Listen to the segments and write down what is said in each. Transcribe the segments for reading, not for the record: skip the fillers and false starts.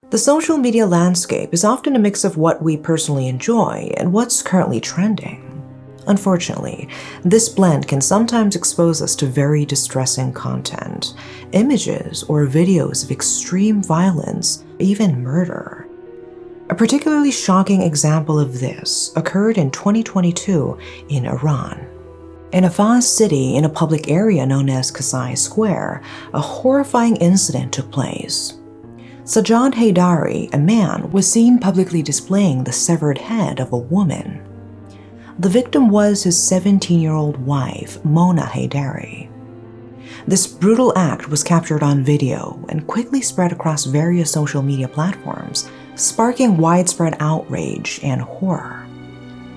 The social media landscape is often a mix of what we personally enjoy and what's currently trending. Unfortunately, this blend can sometimes expose us to very distressing content, images or videos of extreme violence, even murder. A particularly shocking example of this occurred in 2022 in Iran. In a vast city in a public area known as Kasai Square, a horrifying incident took place. Mona Heydari, a man, was seen publicly displaying the severed head of a woman. The victim was his 17-year-old wife, Mona Heydari. This brutal act was captured on video and quickly spread across various social media platforms, sparking widespread outrage and horror.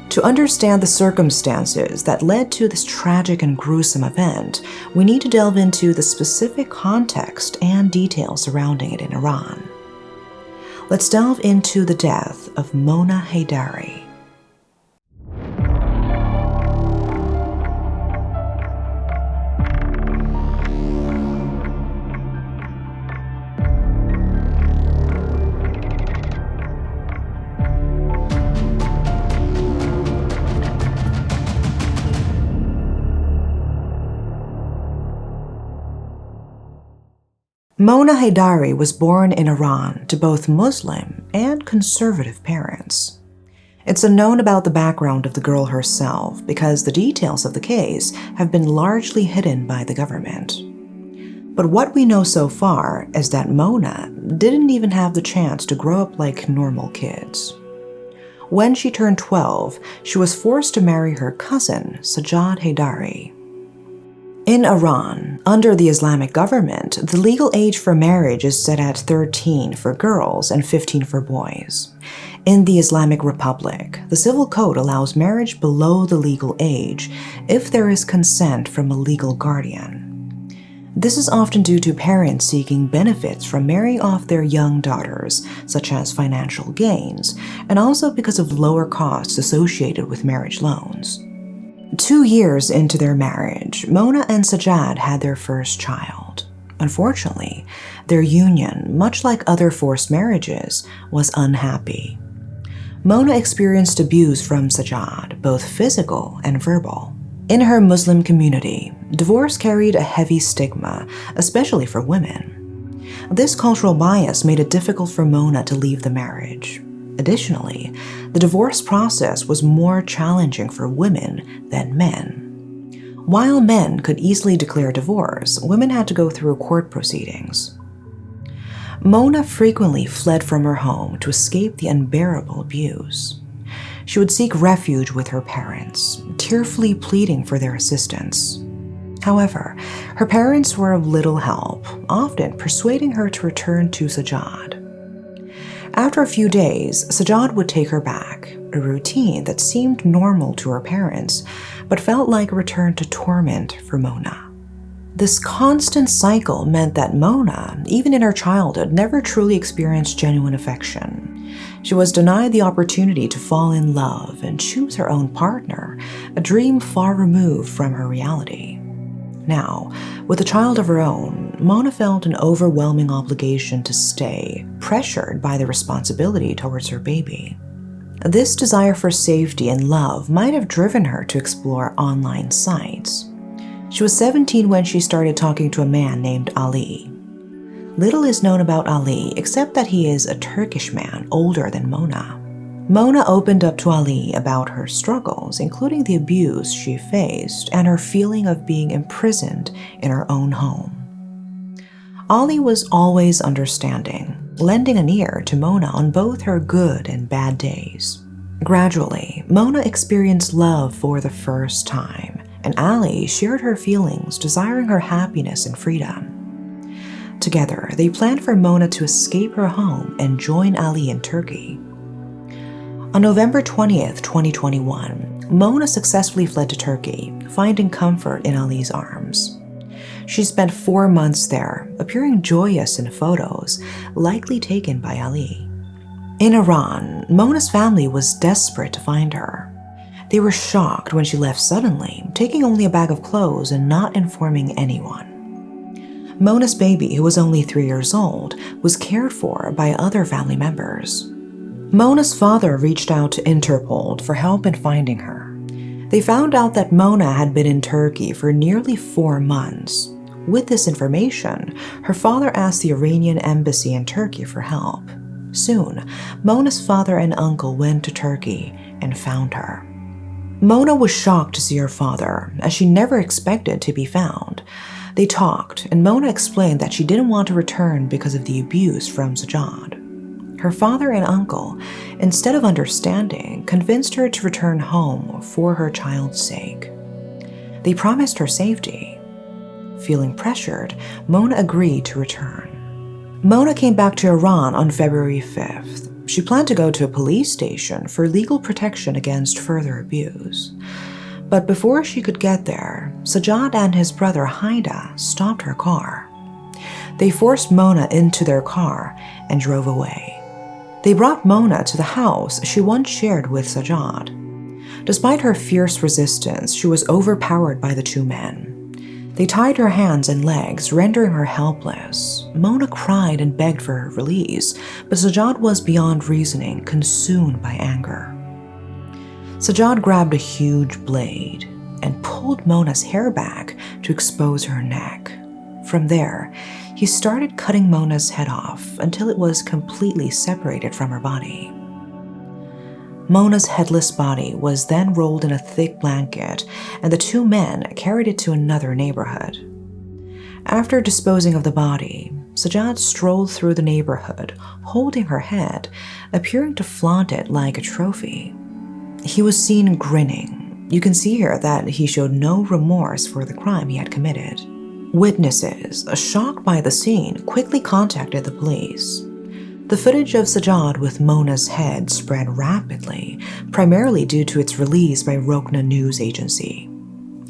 To understand the circumstances that led to this tragic and gruesome event, we need to delve into the specific context and details surrounding it in Iran. Let's delve into the death of Mona Heydari. Mona Heydari was born in Iran to both Muslim and conservative parents. It's unknown about the background of the girl herself because the details of the case have been largely hidden by the government. But what we know so far is that Mona didn't even have the chance to grow up like normal kids. When she turned 12, she was forced to marry her cousin, Sajjad Heydari. In Iran, under the Islamic government, the legal age for marriage is set at 13 for girls and 15 for boys. In the Islamic Republic, the civil code allows marriage below the legal age if there is consent from a legal guardian. This is often due to parents seeking benefits from marrying off their young daughters, such as financial gains, and also because of lower costs associated with marriage loans. 2 years into their marriage, Mona and Sajjad had their first child. Unfortunately, their union, much like other forced marriages, was unhappy. Mona experienced abuse from Sajjad, both physical and verbal. In her Muslim community, divorce carried a heavy stigma, especially for women. This cultural bias made it difficult for Mona to leave the marriage. Additionally, the divorce process was more challenging for women than men. While men could easily declare divorce, women had to go through court proceedings. Mona frequently fled from her home to escape the unbearable abuse. She would seek refuge with her parents, tearfully pleading for their assistance. However, her parents were of little help, often persuading her to return to Sajjad. After a few days, Sajjad would take her back, a routine that seemed normal to her parents, but felt like a return to torment for Mona. This constant cycle meant that Mona, even in her childhood, never truly experienced genuine affection. She was denied the opportunity to fall in love and choose her own partner, a dream far removed from her reality. Now, with a child of her own, Mona felt an overwhelming obligation to stay, pressured by the responsibility towards her baby. This desire for safety and love might have driven her to explore online sites. She was 17 when she started talking to a man named Ali. Little is known about Ali except that he is a Turkish man older than Mona. Mona opened up to Ali about her struggles, including the abuse she faced and her feeling of being imprisoned in her own home. Ali was always understanding, lending an ear to Mona on both her good and bad days. Gradually, Mona experienced love for the first time, and Ali shared her feelings, desiring her happiness and freedom. Together, they planned for Mona to escape her home and join Ali in Turkey. On November 20th, 2021, Mona successfully fled to Turkey, finding comfort in Ali's arms. She spent 4 months there, appearing joyous in photos, likely taken by Ali. In Iran, Mona's family was desperate to find her. They were shocked when she left suddenly, taking only a bag of clothes and not informing anyone. Mona's baby, who was only 3 years old, was cared for by other family members. Mona's father reached out to Interpol for help in finding her. They found out that Mona had been in Turkey for nearly 4 months. With this information, her father asked the Iranian embassy in Turkey for help. Soon, Mona's father and uncle went to Turkey and found her. Mona was shocked to see her father, as she never expected to be found. They talked, and Mona explained that she didn't want to return because of the abuse from Sajjad. Her father and uncle, instead of understanding, convinced her to return home for her child's sake. They promised her safety. Feeling pressured, Mona agreed to return. Mona came back to Iran on February 5th. She planned to go to a police station for legal protection against further abuse. But before she could get there, Sajjad and his brother Haida stopped her car. They forced Mona into their car and drove away. They brought Mona to the house she once shared with Sajjad. Despite her fierce resistance, she was overpowered by the two men. They tied her hands and legs, rendering her helpless. Mona cried and begged for her release, but Sajjad was beyond reasoning, consumed by anger. Sajjad grabbed a huge blade and pulled Mona's hair back to expose her neck. From there, he started cutting Mona's head off until it was completely separated from her body. Mona's headless body was then rolled in a thick blanket, and the two men carried it to another neighborhood. After disposing of the body, Sajjad strolled through the neighborhood, holding her head, appearing to flaunt it like a trophy. He was seen grinning. You can see here that he showed no remorse for the crime he had committed. Witnesses, shocked by the scene, quickly contacted the police. The footage of Sajjad with Mona's head spread rapidly, primarily due to its release by Rokna News Agency.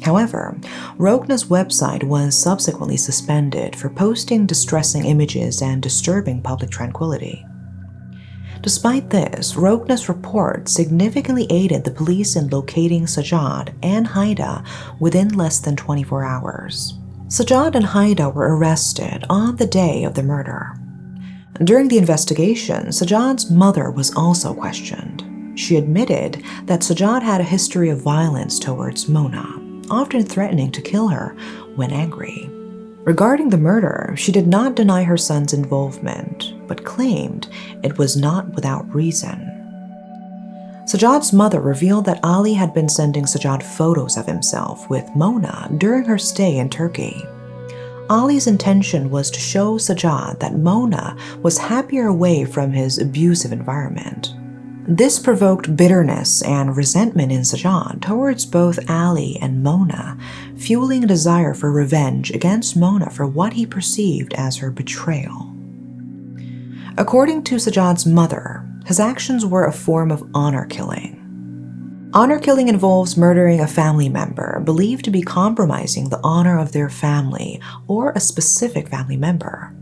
However, Rokna's website was subsequently suspended for posting distressing images and disturbing public tranquility. Despite this, Rokna's report significantly aided the police in locating Sajjad and Haida within less than 24 hours. Sajjad and Haida were arrested on the day of the murder. During the investigation, Sajjad's mother was also questioned. She admitted that Sajjad had a history of violence towards Mona, often threatening to kill her when angry. Regarding the murder, she did not deny her son's involvement, but claimed it was not without reason. Sajjad's mother revealed that Ali had been sending Sajjad photos of himself with Mona during her stay in Turkey. Ali's intention was to show Sajjad that Mona was happier away from his abusive environment. This provoked bitterness and resentment in Sajjad towards both Ali and Mona, fueling a desire for revenge against Mona for what he perceived as her betrayal. According to Sajjad's mother, his actions were a form of honor killing. Honor killing involves murdering a family member believed to be compromising the honor of their family or a specific family member.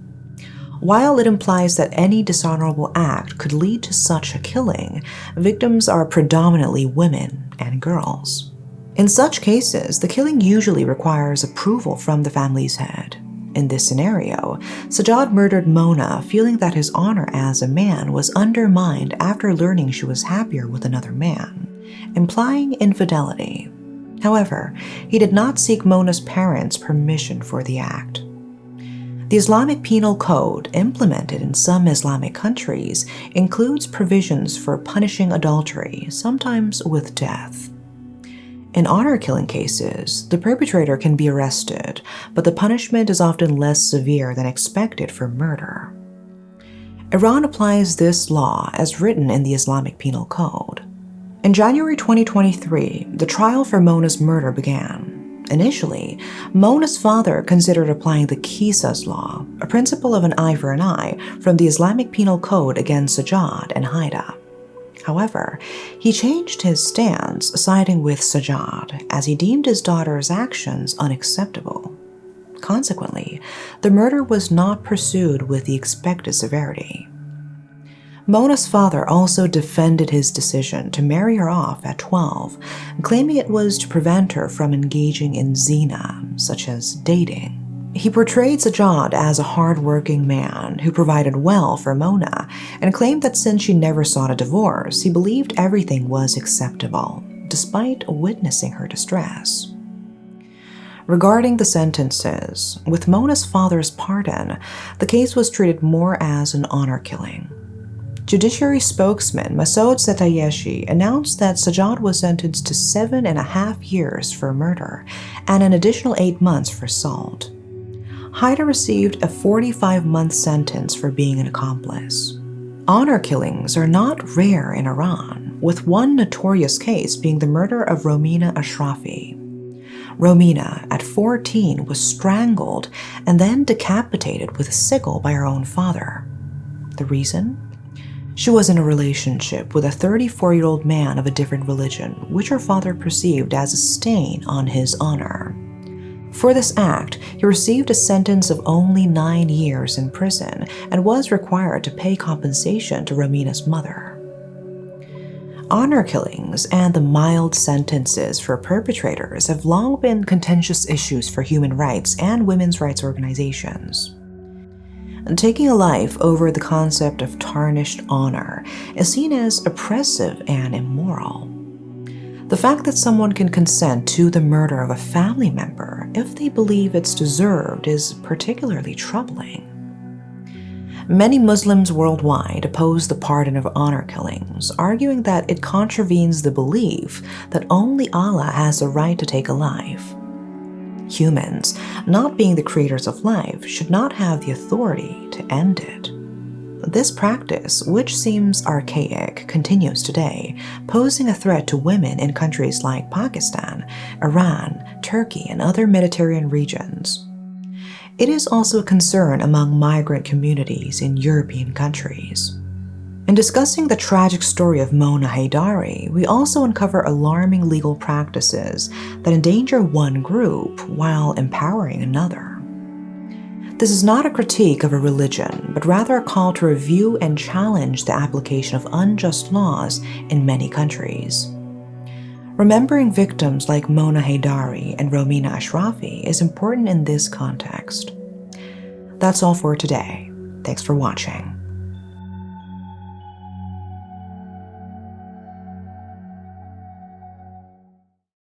While it implies that any dishonorable act could lead to such a killing, victims are predominantly women and girls. In such cases, the killing usually requires approval from the family's head. In this scenario, Sajjad murdered Mona, feeling that his honor as a man was undermined after learning she was happier with another man, implying infidelity. However, he did not seek Mona's parents' permission for the act. The Islamic Penal Code, implemented in some Islamic countries, includes provisions for punishing adultery, sometimes with death. In honor-killing cases, the perpetrator can be arrested, but the punishment is often less severe than expected for murder. Iran applies this law as written in the Islamic Penal Code. In January 2023, the trial for Mona's murder began. Initially, Mona's father considered applying the Qisas law, a principle of an eye for an eye, from the Islamic Penal Code against Sajjad and Haida. However, he changed his stance, siding with Sajjad, as he deemed his daughter's actions unacceptable. Consequently, the murder was not pursued with the expected severity. Mona's father also defended his decision to marry her off at 12, claiming it was to prevent her from engaging in zina, such as dating. He portrayed Sajjad as a hard-working man who provided well for Mona and claimed that since she never sought a divorce, he believed everything was acceptable, despite witnessing her distress. Regarding the sentences, with Mona's father's pardon, the case was treated more as an honor killing. Judiciary spokesman Masoud Setayeshi announced that Sajjad was sentenced to 7.5 years for murder and an additional 8 months for assault. Heydari received a 45-month sentence for being an accomplice. Honor killings are not rare in Iran, with one notorious case being the murder of Romina Ashrafi. Romina, at 14, was strangled and then decapitated with a sickle by her own father. The reason? She was in a relationship with a 34-year-old man of a different religion, which her father perceived as a stain on his honor. For this act, he received a sentence of only 9 years in prison and was required to pay compensation to Romina's mother. Honor killings and the mild sentences for perpetrators have long been contentious issues for human rights and women's rights organizations. Taking a life over the concept of tarnished honor is seen as oppressive and immoral. The fact that someone can consent to the murder of a family member if they believe it's deserved is particularly troubling. Many Muslims worldwide oppose the pardon of honor killings, arguing that it contravenes the belief that only Allah has the right to take a life. Humans, not being the creators of life, should not have the authority to end it. This practice, which seems archaic, continues today, posing a threat to women in countries like Pakistan, Iran, Turkey, and other Mediterranean regions. It is also a concern among migrant communities in European countries. In discussing the tragic story of Mona Heydari, we also uncover alarming legal practices that endanger one group while empowering another. This is not a critique of a religion, but rather a call to review and challenge the application of unjust laws in many countries. Remembering victims like Mona Heydari and Romina Ashrafi is important in this context. That's all for today. Thanks for watching.